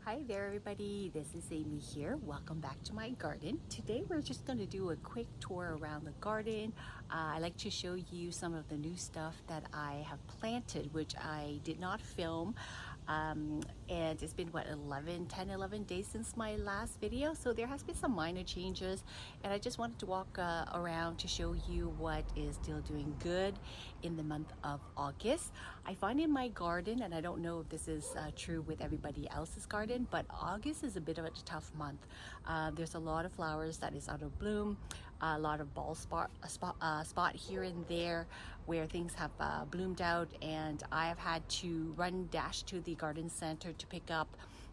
Hi there everybody, this is Amy here. Welcome back to my garden. Today we're just going to do a quick tour around the garden. I like to show you some of the new stuff that I have planted, which I did not film. And it's been what, 11 days since my last video, so there has been some minor changes, and I just wanted to walk around to show you what is still doing good in the month of August. I find in my garden, and I don't know if this is true with everybody else's garden, but August is a bit of a tough month. There's a lot of flowers that is out of bloom, a lot of bald spot here and there where things have bloomed out, and I have had to dash to the garden center to pick up,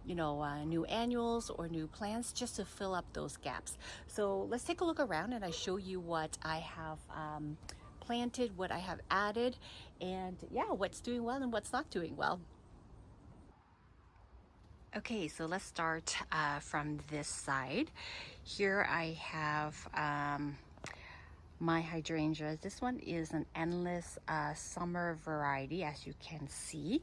new annuals or new plants just to fill up those gaps. So let's take a look around and I show you what I have planted, what I have added, and yeah, what's doing well and what's not doing well. Okay, so let's start from this side. Here I have my hydrangeas. This one is an endless summer variety, as you can see.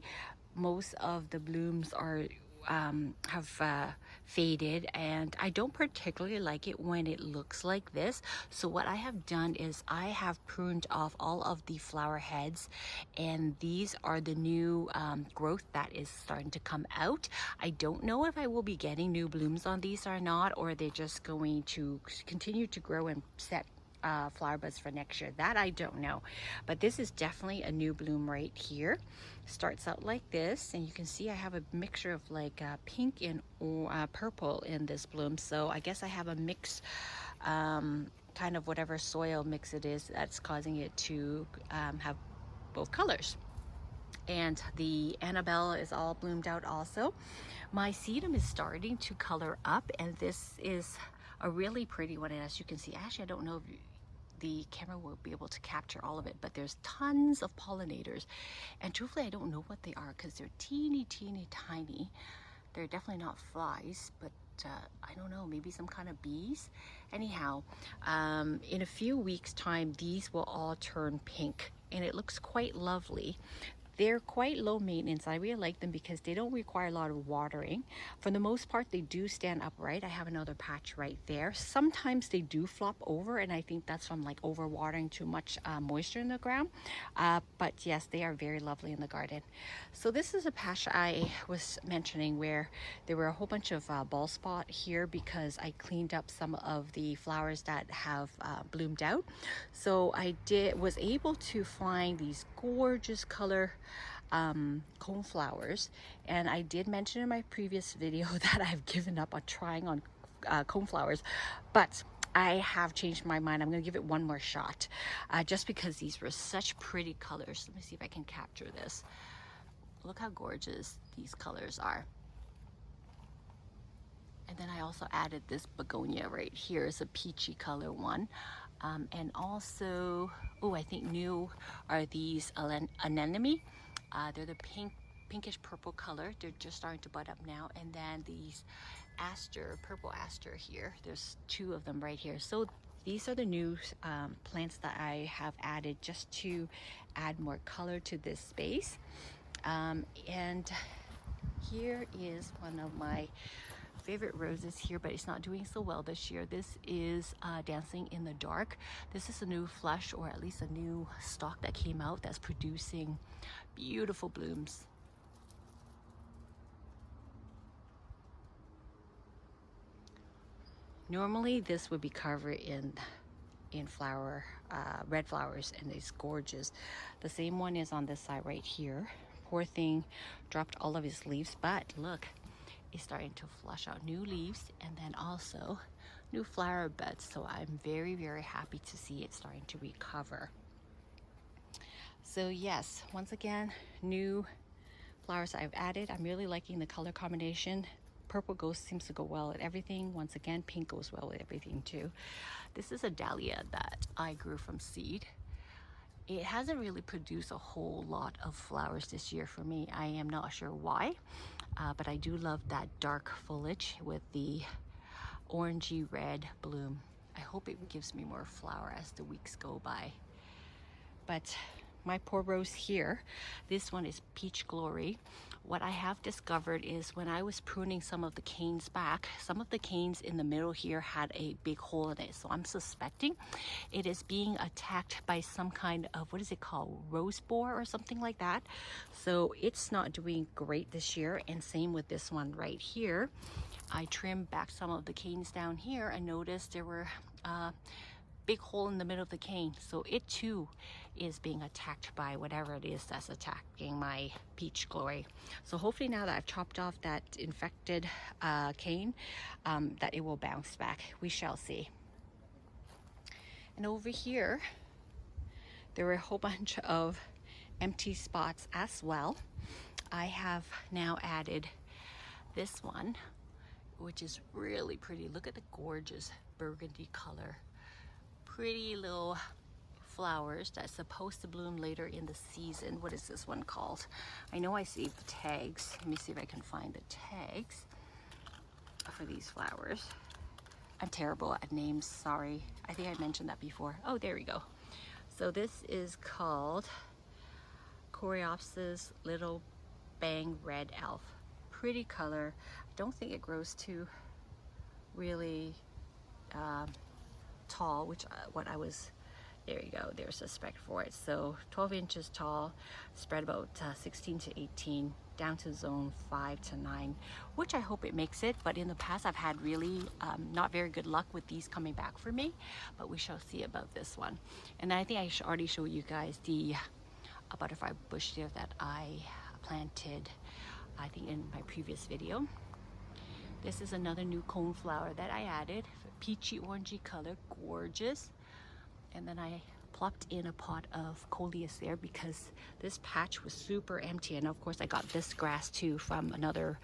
Most of the blooms are have faded, and I don't particularly like it when it looks like this. So what I have done is I have pruned off all of the flower heads, and these are the new growth that is starting to come out. I don't know if I will be getting new blooms on these or not, or they're just going to continue to grow and set flower buds for next year. That I don't know, but this is definitely a new bloom right here. Starts out like this, and you can see I have a mixture of like pink and purple in this bloom. So I guess I have a mix, kind of whatever soil mix it is that's causing it to have both colors. And the Annabelle is all bloomed out also. My sedum is starting to color up, and this is a really pretty one. And as you can see, actually I don't know if the camera will be able to capture all of it, but there's tons of pollinators, and truthfully I don't know what they are because they're teeny tiny. They're definitely not flies, but I don't know, maybe some kind of bees. Anyhow, in a few weeks time these will all turn pink, and it looks quite lovely. They're quite low maintenance. I really like them because they don't require a lot of watering. For the most part, they do stand upright. I have another patch right there. Sometimes they do flop over, and I think that's from like over watering too much moisture in the ground. But yes, they are very lovely in the garden. So this is a patch I was mentioning where there were a whole bunch of bald spot here because I cleaned up some of the flowers that have bloomed out. So I was able to find these gorgeous color cone flowers, and I did mention in my previous video that I've given up on trying on cone flowers, but I have changed my mind. I'm going to give it one more shot, just because these were such pretty colors. Let me see if I can capture this. Look how gorgeous these colors are. And then I also added this begonia right here. It's a peachy color one. And also, oh, I think new are these anemone. They're the pinkish purple color. They're just starting to bud up now. And then these aster, purple aster here. There's two of them right here. So these are the new plants that I have added just to add more color to this space. And here is one of my favorite roses here, but it's not doing so well this year. This is Dancing in the Dark. This is a new flush, or at least a new stalk that came out that's producing beautiful blooms. Normally this would be covered in flower, red flowers, and it's gorgeous. The same one is on this side right here. Poor thing dropped all of his leaves, but look, it's starting to flush out new leaves and then also new flower buds. So I'm very happy to see it starting to recover. So yes, once again, new flowers I've added. I'm really liking the color combination. Purple seems to go well at everything. Once again, pink goes well with everything too. This is a dahlia that I grew from seed. It hasn't really produced a whole lot of flowers this year for me. I am not sure why, but I do love that dark foliage with the orangey red bloom. I hope it gives me more flower as the weeks go by. But my poor rose here, this one is Peach Glory. what I have discovered is when I was pruning some of the canes back, some of the canes in the middle here had a big hole in it. So I'm suspecting it is being attacked by some kind of, what is it called, rose borer or something like that. So it's not doing great this year. And same with this one right here. I trimmed back some of the canes down here. I noticed there were big hole in the middle of the cane, so it too is being attacked by whatever it is that's attacking my peach glory. So hopefully now that I've chopped off that infected cane, that it will bounce back. We shall see. And over here there were a whole bunch of empty spots as well. I have now added this one, which is really pretty. Look at the gorgeous burgundy color. Pretty little flowers that's supposed to bloom later in the season. What is this one called? I know I saved the tags. Let me see if I can find the tags for these flowers. I'm terrible at names, sorry. I think I mentioned that before. Oh, there we go. So this is called Coreopsis Little Bang Red Elf. Pretty color. I don't think it grows too really tall, which what I was, there you go, there's a spec for it. So 12 inches tall, spread about 16 to 18, down to zone 5 to 9, which I hope it makes it. But in the past I've had really not very good luck with these coming back for me, but we shall see about this one. And I think I should already show you guys the butterfly bush there that I planted, I think in my previous video. This is another new cone flower that I added, peachy orangey color, gorgeous. And then I plopped in a pot of coleus there because this patch was super empty. And of course I got this grass too from another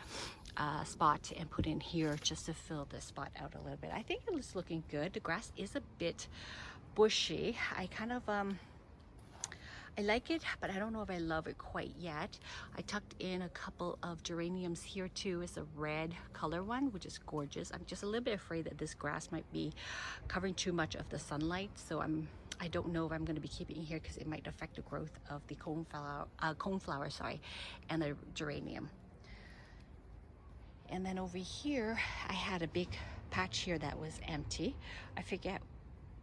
spot and put in here just to fill this spot out a little bit. I think it is looking good. The grass is a bit bushy. I kind of I like it, but I don't know if I love it quite yet. I tucked in a couple of geraniums here too. It's a red color one, which is gorgeous. I'm just a little bit afraid that this grass might be covering too much of the sunlight. So I don't know if I'm going to be keeping it here because it might affect the growth of the coneflower, sorry, and the geranium. And then over here, I had a big patch here that was empty. I forget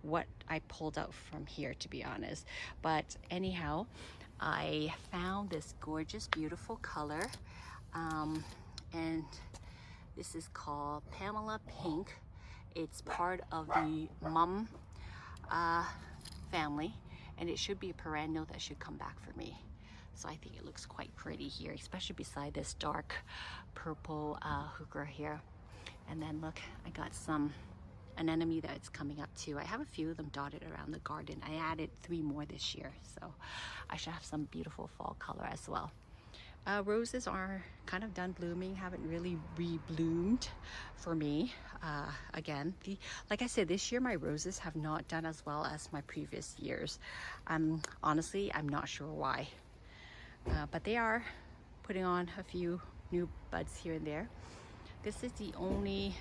what I pulled out from here, to be honest, but anyhow, I found this gorgeous beautiful color, and this is called Pamela Pink. It's part of the mum family, and it should be a perennial that should come back for me. So I think it looks quite pretty here, especially beside this dark purple hooker here. And then look, I got some anemone that's coming up too. I have a few of them dotted around the garden. I added 3 more this year, so I should have some beautiful fall color as well. Roses are kind of done blooming, haven't really re-bloomed for me. Again, like I said, this year my roses have not done as well as my previous years. Honestly, I'm not sure why, but they are putting on a few new buds here and there. This is the only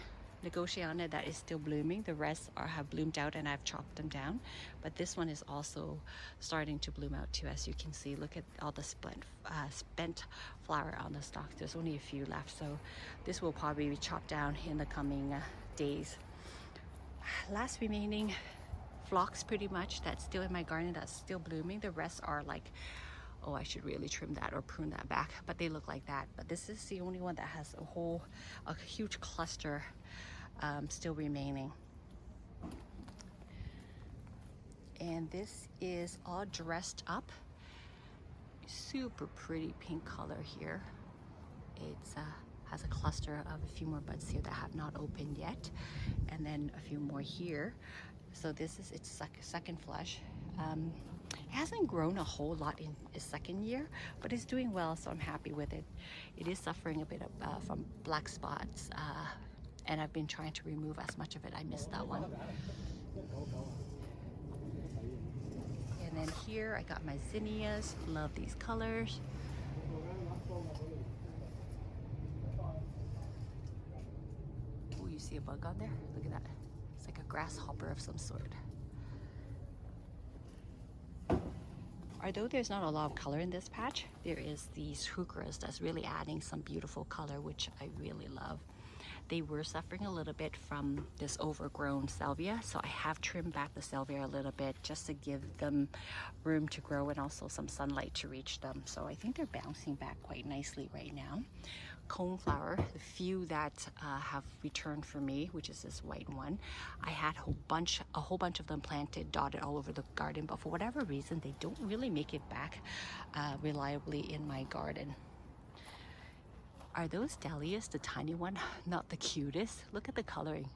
Negociana that is still blooming. The rest have bloomed out and I've chopped them down, but this one is also starting to bloom out too. As you can see, look at all the spent flower on the stalk. There's only a few left, so this will probably be chopped down in the coming days. Last remaining phlox pretty much that's still in my garden that's still blooming. The rest are like, oh, I should really trim that or prune that back, but they look like that. But this is the only one that has a huge cluster still remaining. And this is all dressed up. Super pretty pink color here. It's has a cluster of a few more buds here that have not opened yet, and then a few more here. So this is its second flush. It hasn't grown a whole lot in its second year, but it's doing well, so I'm happy with it. It is suffering a bit of, from black spots, and I've been trying to remove as much of it. I missed that one. And then here I got my zinnias. Love these colors. Oh, you see a bug on there? Look at that. It's like a grasshopper of some sort. Although there's not a lot of color in this patch, there is these hydrangeas that's really adding some beautiful color, which I really love. They were suffering a little bit from this overgrown salvia, so I have trimmed back the salvia a little bit just to give them room to grow and also some sunlight to reach them. So I think they're bouncing back quite nicely right now. Coneflower, the few that have returned for me, which is this white one, I had a whole bunch of them planted, dotted all over the garden, but for whatever reason, they don't really make it back reliably in my garden. Are those dahlias, the tiny one, not the cutest? Look at the coloring.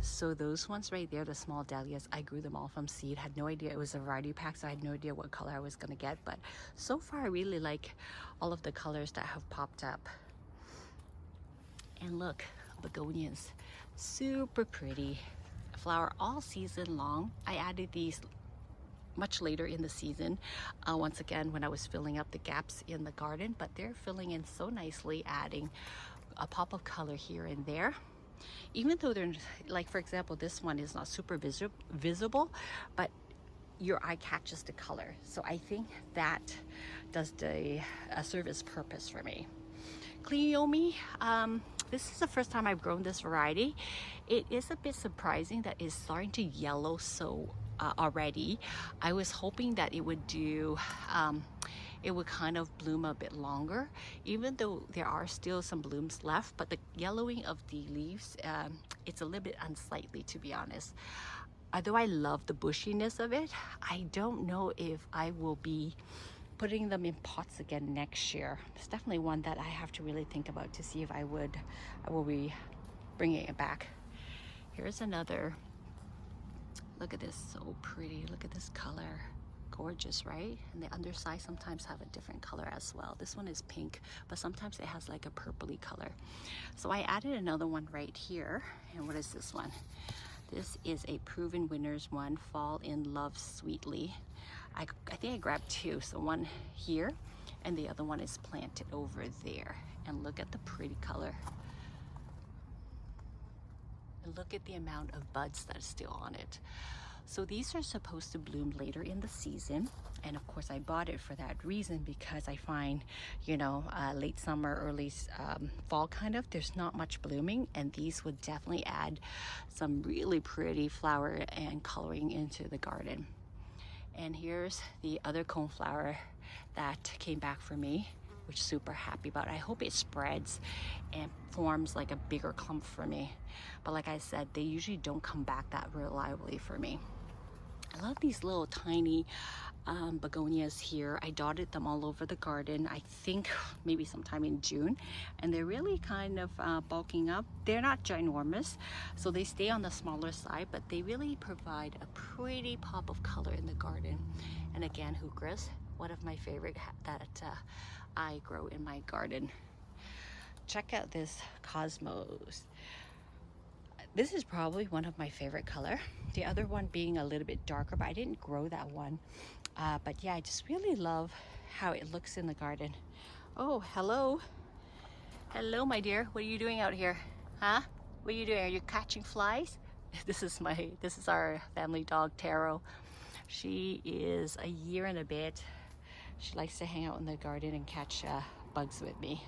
So those ones right there, the small dahlias, I grew them all from seed. Had no idea it was a variety pack, so I had no idea what color I was gonna get. But so far, I really like all of the colors that have popped up. And look, begonias, super pretty. Flower all season long. I added these much later in the season, once again when I was filling up the gaps in the garden, but they're filling in so nicely, adding a pop of color here and there. Even though they're, like for example, this one is not super visible, but your eye catches the color. So I think that does the serve its purpose for me. Cleome, this is the first time I've grown this variety. It is a bit surprising that it's starting to yellow so already. I was hoping that it would do, it would kind of bloom a bit longer, even though there are still some blooms left, but the yellowing of the leaves, it's a little bit unsightly, to be honest. Although I love the bushiness of it, I don't know if I will be putting them in pots again next year. It's definitely one that I have to really think about to see if I will be bringing it back. Here's another. Look at this, so pretty. Look at this color. Gorgeous, right? And the underside sometimes have a different color as well. This one is pink, but sometimes it has like a purpley color. So I added another one right here. And what is this one? This is a Proven Winners one, Fall in Love Sweetly. I think I grabbed two, so one here and the other one is planted over there. And look at the pretty color. And look at the amount of buds that is still on it. So these are supposed to bloom later in the season. And of course I bought it for that reason, because I find, you know, late summer, early fall kind of, there's not much blooming, and these would definitely add some really pretty flower and coloring into the garden. And here's the other coneflower that came back for me, which I'm super happy about. I hope it spreads and forms like a bigger clump for me. But like I said, they usually don't come back that reliably for me. I love these little tiny begonias here. I dotted them all over the garden, I think maybe sometime in June, and they're really kind of bulking up. They're not ginormous, so they stay on the smaller side, but they really provide a pretty pop of color in the garden. And again, hydrangeas, one of my favorite that I grow in my garden. Check out this cosmos. This is probably one of my favorite color. The other one being a little bit darker, but I didn't grow that one. But yeah, I just really love how it looks in the garden. Oh, hello. Hello, my dear. What are you doing out here? Huh? What are you doing? Are you catching flies? This is our family dog, Taro. She is a year and a bit. She likes to hang out in the garden and catch bugs with me.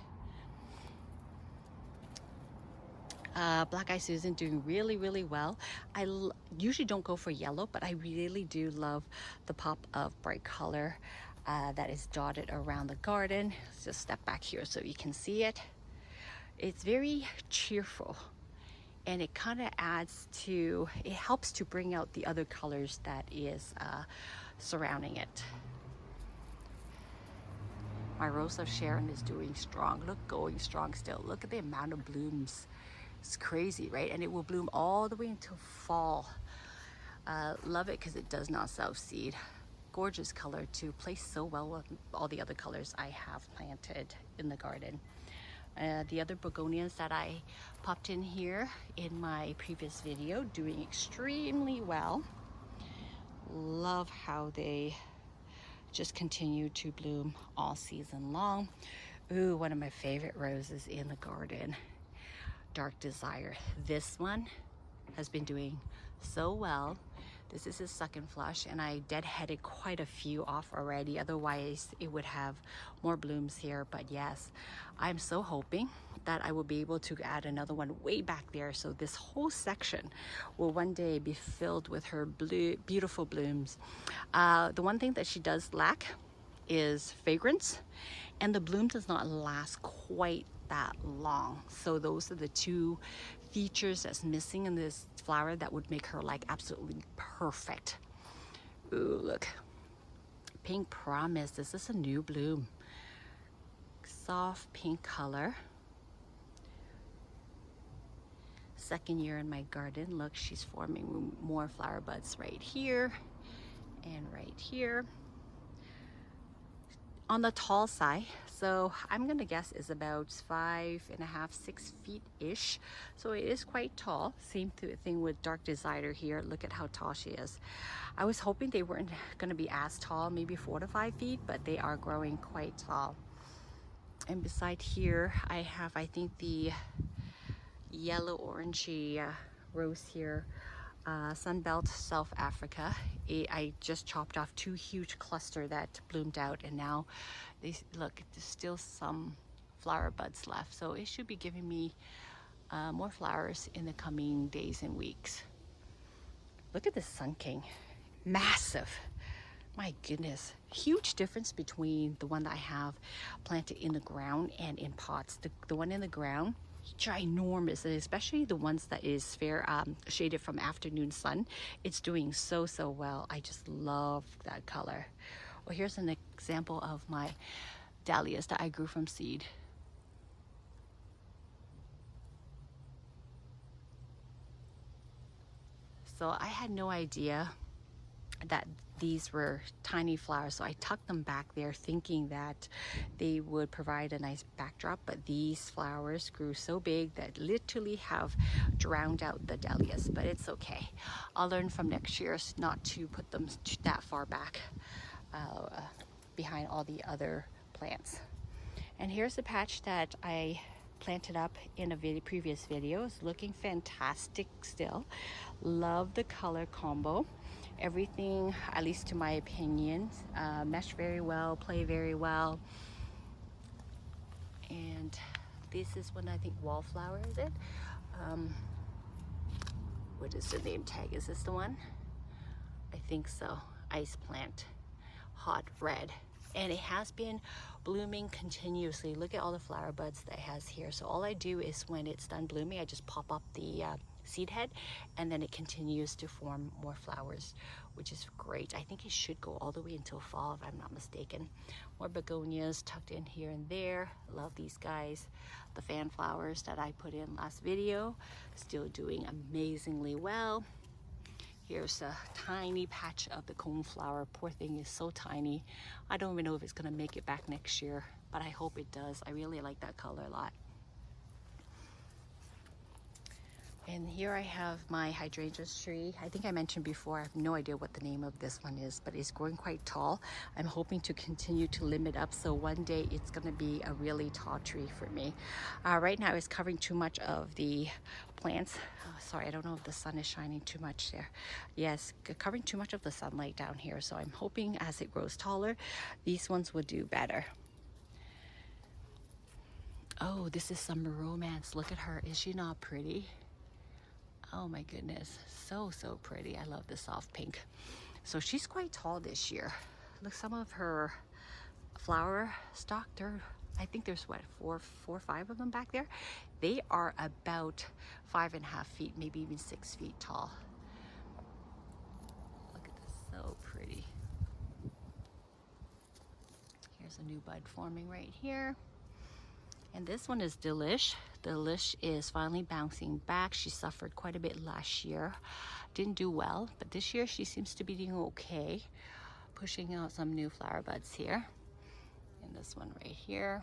Black Eye Susan doing really, really well. I usually don't go for yellow, but I really do love the pop of bright color that is dotted around the garden. Let's just step back here so you can see it. It's very cheerful, and it kind of it helps to bring out the other colors that is surrounding it. My Rose of Sharon is doing strong. Look, going strong still. Look at the amount of blooms. It's crazy, right? And it will bloom all the way until fall. Love it because it does not self-seed. Gorgeous color to place so well with all the other colors I have planted in the garden. The other begonias that I popped in here in my previous video, doing extremely well. Love how they just continue to bloom all season long. Ooh, one of my favorite roses in the garden, Dark Desire. This one has been doing so well. This is a second flush, and I deadheaded quite a few off already. Otherwise, it would have more blooms here. But yes, I'm so hoping that I will be able to add another one way back there. So this whole section will one day be filled with her beautiful blooms. The one thing that she does lack is fragrance, and the bloom does not last quite that long. So those are the two features that's missing in this flower that would make her like absolutely perfect. Ooh, look, Pink Promise. This is a new bloom, soft pink color. Second year in my garden. Look, she's forming more flower buds right here and right here on the tall side. So I'm gonna guess is about 5.5, 6 feet ish. So it is quite tall. Same thing with Dark Desire here. Look at how tall she is. I was hoping they weren't gonna be as tall, maybe 4 to 5 feet, but they are growing quite tall. And beside here, I have, I think, the yellow orangey rose here, Sunbelt, South Africa. I just chopped off 2 huge clusters that bloomed out, and now look, there's still some flower buds left. So it should be giving me more flowers in the coming days and weeks. Look at the Sun King, massive. My goodness, huge difference between the one that I have planted in the ground and in pots. The one in the ground, ginormous, and especially the ones that is fair shaded from afternoon sun. It's doing so well. I just love that color. Well, here's an example of my dahlias that I grew from seed. So I had no idea that these were tiny flowers, so I tucked them back there thinking that they would provide a nice backdrop, but these flowers grew so big that literally have drowned out the dahlias. But it's okay, I'll learn from next year not to put them that far back behind all the other plants. And here's the patch that I planted up in a previous video. It's looking fantastic still. Love the color combo. Everything, at least to my opinion, mesh very well, play very well. And this is one, I think, wallflower, is it? What is the name tag? Is this the one? I think so. Ice plant, hot red. And it has been blooming continuously. Look at all the flower buds that it has here. So all I do is when it's done blooming, I just pop up the seed head, and then it continues to form more flowers, which is great. I think it should go all the way until fall, if I'm not mistaken. More begonias tucked in here and there. Love these guys. The fan flowers that I put in last video, still doing amazingly well. Here's a tiny patch of the coneflower. Poor thing is so tiny. I don't even know if it's gonna make it back next year, but I hope it does. I really like that color a lot. And here I have my hydrangeas tree. I think I mentioned before, I have no idea what the name of this one is, but it's growing quite tall. I'm hoping to continue to limb it up, so one day it's gonna be a really tall tree for me. Right now it's covering too much of the plants. Oh, sorry, I don't know if the sun is shining too much there. Yes, covering too much of the sunlight down here. So I'm hoping as it grows taller, these ones will do better. Oh, this is Summer Romance. Look at her, is she not pretty? Oh my goodness, so pretty. I love the soft pink. So she's quite tall this year. Look, some of her flower stock, I think there's what, four or five of them back there. They are about 5.5 feet, maybe even 6 feet tall. Look at this, so pretty. Here's a new bud forming right here. And this one is Delish. Delish is finally bouncing back. She suffered quite a bit last year. Didn't do well, but this year she seems to be doing okay. Pushing out some new flower buds here. And this one right here.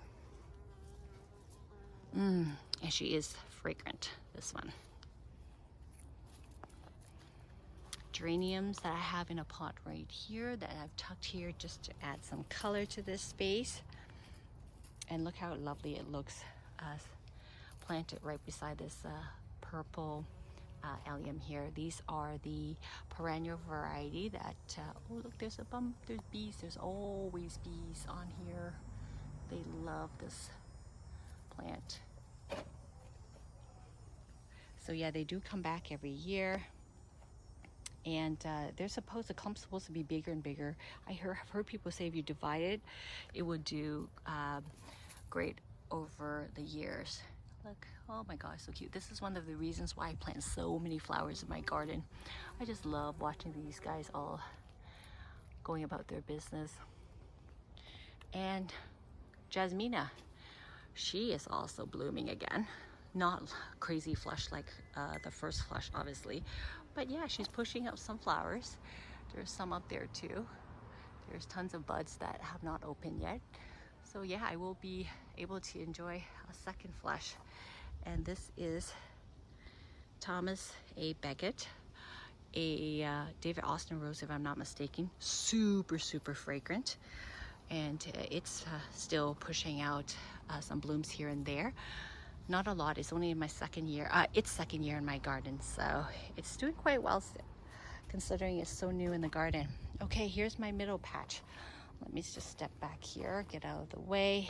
And she is fragrant, this one. Geraniums that I have in a pot right here that I've tucked here just to add some color to this space. And look how lovely it looks planted right beside this purple allium here. These are the perennial variety that, oh look, there's a bum, there's bees, there's always bees on here. They love this plant. So yeah, they do come back every year. And the clump's supposed to be bigger and bigger. I've heard people say if you divide it, it would do great over the years. Look, oh my gosh, so cute. This is one of the reasons why I plant so many flowers in my garden. I just love watching these guys all going about their business. And Jasmina, she is also blooming again. Not crazy flush like the first flush, obviously, but yeah, she's pushing out some flowers. There's some up there too. There's tons of buds that have not opened yet. So yeah, I will be able to enjoy a second flush. And this is Thomas A. Beckett, a David Austin rose, if I'm not mistaken. Super, super fragrant. And it's still pushing out some blooms here and there. Not a lot. It's only in my second year. It's second year in my garden, so it's doing quite well considering it's so new in the garden. Okay, here's my middle patch. Let me just step back here, get out of the way.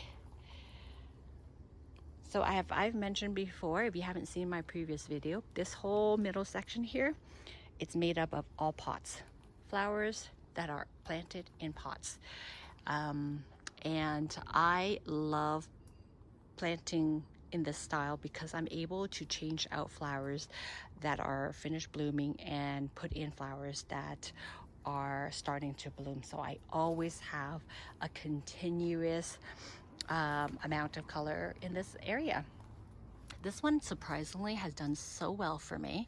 So I've mentioned before, if you haven't seen my previous video, this whole middle section here, it's made up of all pots, flowers that are planted in pots. And I love planting in this style because I'm able to change out flowers that are finished blooming and put in flowers that are starting to bloom. So I always have a continuous amount of color in this area. This one surprisingly has done so well for me.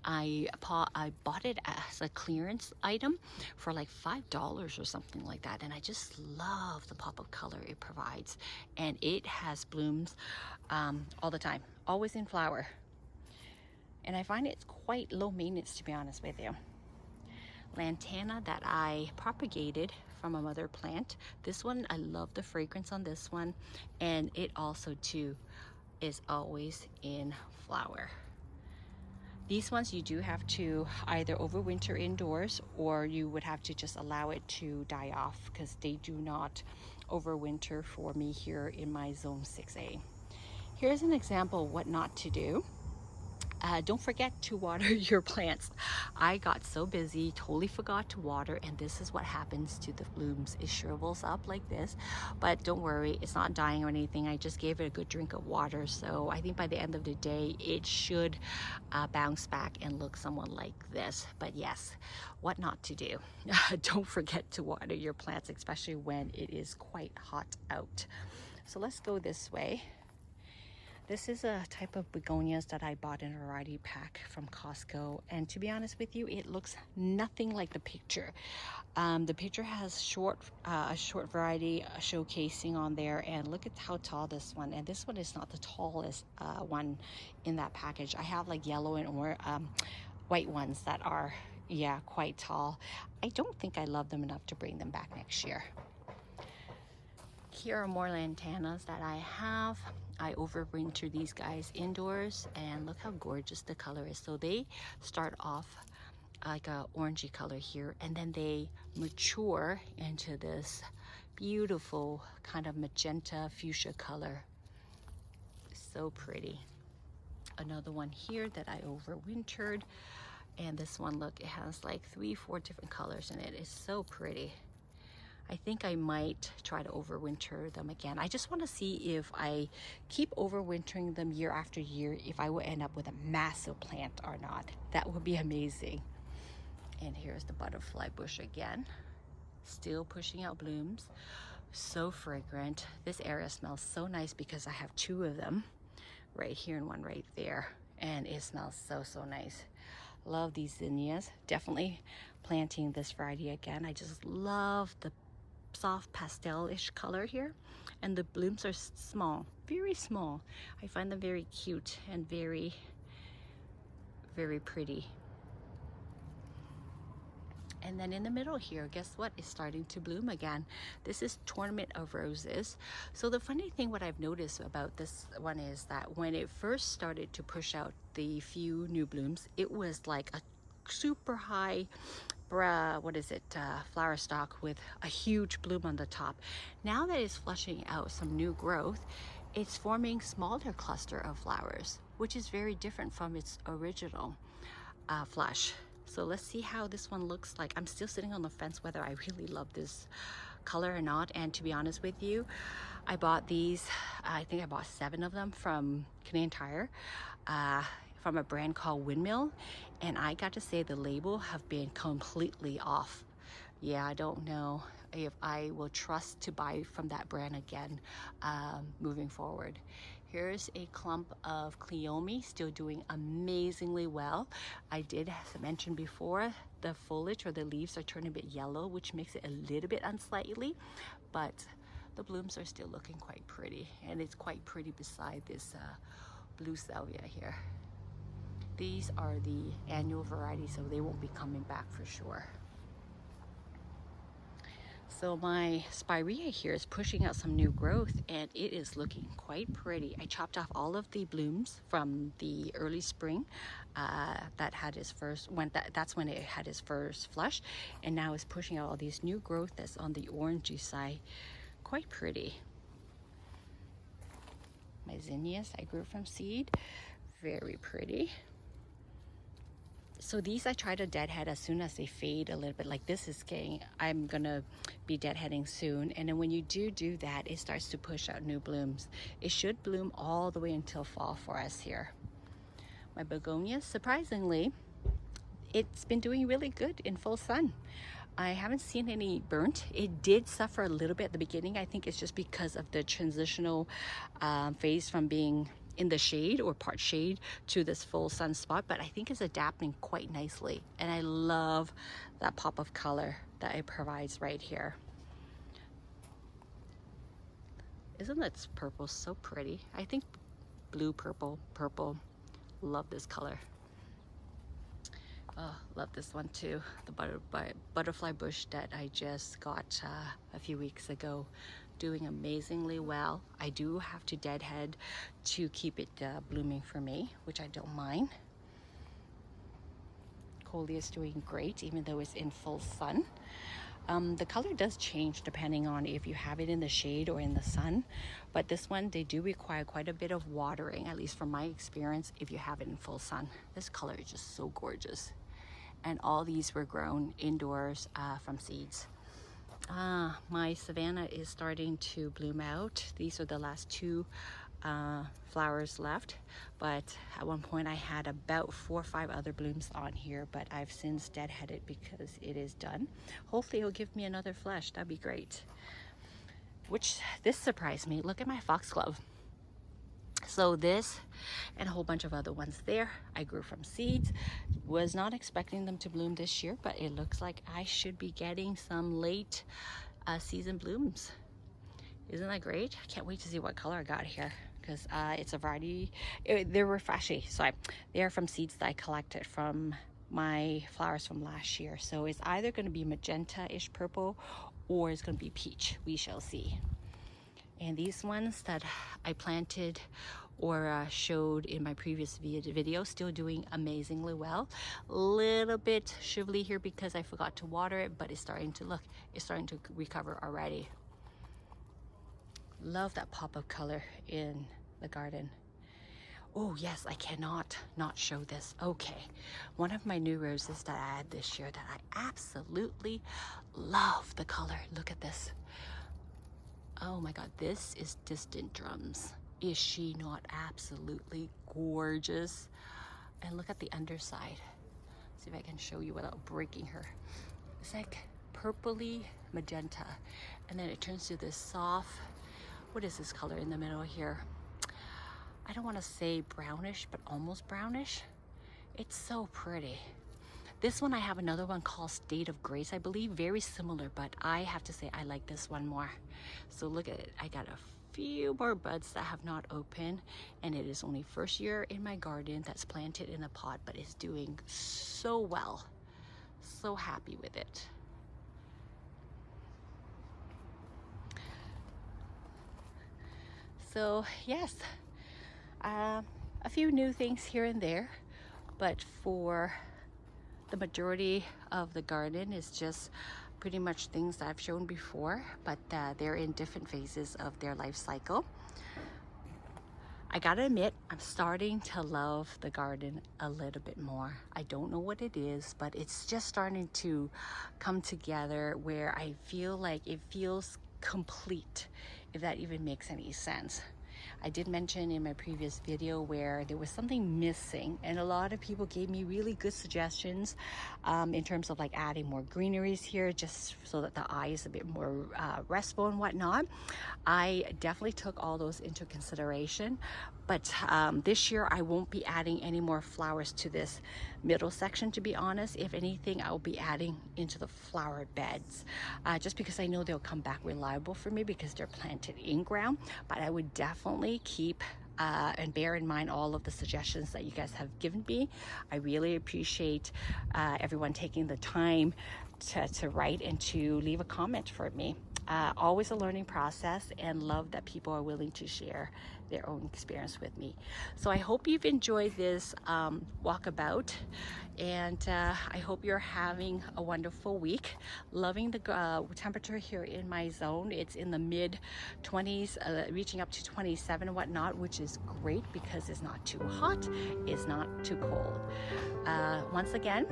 I bought it as a clearance item for like $5 or something like that, and I just love the pop of color it provides. And it has blooms all the time, always in flower. And I find it's quite low maintenance, to be honest with you. Lantana that I propagated from a mother plant. This one, I love the fragrance on this one, and it also too is always in flower. These ones you do have to either overwinter indoors, or you would have to just allow it to die off, because they do not overwinter for me here in my zone 6A. Here's an example of what not to do. Don't forget to water your plants. I got so busy, totally forgot to water, and this is what happens to the blooms. It shrivels up like this, but don't worry, it's not dying or anything. I just gave it a good drink of water, so I think by the end of the day, it should bounce back and look somewhat like this. But yes, what not to do. Don't forget to water your plants, especially when it is quite hot out. So let's go this way. This is a type of begonias that I bought in a variety pack from Costco, and to be honest with you, it looks nothing like the picture. The picture has a short variety showcasing on there, and look at how tall this one. And this one is not the tallest one in that package. I have like yellow and white ones that are, yeah, quite tall. I don't think I love them enough to bring them back next year. Here are more lantanas that I have. I overwinter these guys indoors, and look how gorgeous the color is. So they start off like a orangey color here, and then they mature into this beautiful kind of magenta fuchsia color. So pretty. Another one here that I overwintered, and this one, look, it has like 3-4 different colors in it. It's so pretty. I think I might try to overwinter them again. I just want to see if I keep overwintering them year after year, if I will end up with a massive plant or not. That would be amazing. And here's the butterfly bush again, still pushing out blooms. So fragrant. This area smells so nice because I have 2 of them right here and one right there, and it smells so nice. Love these zinnias. Definitely planting this variety again. I just love the soft pastel-ish color here, and the blooms are small, very small. I find them very cute and very pretty. And then in the middle here, guess what? It's starting to bloom again. This is Tournament of Roses. So the funny thing, what I've noticed about this one is that when it first started to push out the few new blooms, it was like a super high flower stalk with a huge bloom on the top. Now that it's flushing out some new growth, it's forming smaller cluster of flowers, which is very different from its original flush. So let's see how this one looks like. I'm still sitting on the fence whether I really love this color or not. And to be honest with you, I bought these, I think I bought 7 of them from Canadian Tire, from a brand called Windmill. And I got to say the label have been completely off. Yeah, I don't know if I will trust to buy from that brand again moving forward. Here's a clump of Cleome, still doing amazingly well. I did mention before, the foliage or the leaves are turning a bit yellow, which makes it a little bit unsightly, but the blooms are still looking quite pretty, and it's quite pretty beside this blue salvia here. These are the annual variety, so they won't be coming back for sure. So my spirea here is pushing out some new growth, and it is looking quite pretty. I chopped off all of the blooms from the early spring that had its first, that's when it had its first flush, and now it's pushing out all these new growth that's on the orangey side. Quite pretty. My zinnias I grew from seed, very pretty. So these I try to deadhead as soon as they fade a little bit. Like this is getting, I'm gonna be deadheading soon. And then when you do that, it starts to push out new blooms. It should bloom all the way until fall for us here. My begonias, surprisingly, it's been doing really good in full sun. I haven't seen any burnt. It did suffer a little bit at the beginning. I think it's just because of the transitional phase from being in the shade or part shade to this full sun spot, but I think it's adapting quite nicely. And I love that pop of color that it provides right here. Isn't that purple so pretty? I think blue, purple, love this color. Oh, love this one too. The butterfly bush that I just got a few weeks ago, doing amazingly well. I do have to deadhead to keep it blooming for me, which I don't mind. Coleus is doing great, even though it's in full sun. The color does change depending on if you have it in the shade or in the sun, but this one, they do require quite a bit of watering, at least from my experience, if you have it in full sun. This color is just so gorgeous. And all these were grown indoors from seeds. My savanna is starting to bloom out. These are the last 2 flowers left, but at one point I had about 4 or 5 other blooms on here, but I've since deadheaded because it is done. Hopefully it'll give me another flush. That'd be great. Which, this surprised me. Look at my foxglove. So this and a whole bunch of other ones there I grew from seeds. Was not expecting them to bloom this year, but it looks like I should be getting some late season blooms. Isn't that great? I can't wait to see what color I got here, because it's a variety. They're refreshing. So they are from seeds that I collected from my flowers from last year. So it's either going to be magenta-ish purple or it's going to be peach. We shall see. And these ones that I planted or showed in my previous video, still doing amazingly well. A little bit shrivelly here because I forgot to water it, but it's starting to recover already. Love that pop of color in the garden. Oh yes, I cannot not show this. Okay, one of my new roses that I had this year that I absolutely love the color. Look at this. Oh my God, this is Distant Drums. Is she not absolutely gorgeous? And look at the underside. See if I can show you without breaking her. It's like purpley magenta, and then it turns to this soft, what is this color in the middle here? I don't want to say brownish, but almost brownish. It's so pretty. This one, I have another one called State of Grace, I believe. Very similar, but I have to say I like this one more. So look at it. I got a few more buds that have not opened, and it is only first year in my garden that's planted in a pot, but it's doing so well. so happy with it. So yes, a few new things here and there, but for the majority of the garden is just pretty much things that I've shown before, but they're in different phases of their life cycle. I gotta admit, I'm starting to love the garden a little bit more. I don't know what it is, but it's just starting to come together where I feel like it feels complete, if that even makes any sense. I did mention in my previous video where there was something missing, and a lot of people gave me really good suggestions in terms of like adding more greeneries here, just so that the eye is a bit more restful and whatnot. I definitely took all those into consideration, but this year I won't be adding any more flowers to this middle section, to be honest. If anything, I'll be adding into the flower beds, just because I know they'll come back reliable for me because they're planted in ground. But I would definitely keep and bear in mind all of the suggestions that you guys have given me. I really appreciate everyone taking the time to write and to leave a comment for me. Always a learning process, and love that people are willing to share their own experience with me. So I hope you've enjoyed this walkabout, and I hope you're having a wonderful week. Loving the temperature here in my zone. It's in the mid 20s, reaching up to 27 and whatnot, which is great because it's not too hot, it's not too cold. Once again,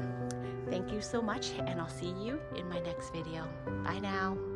thank you so much, and I'll see you in my next video. Bye now.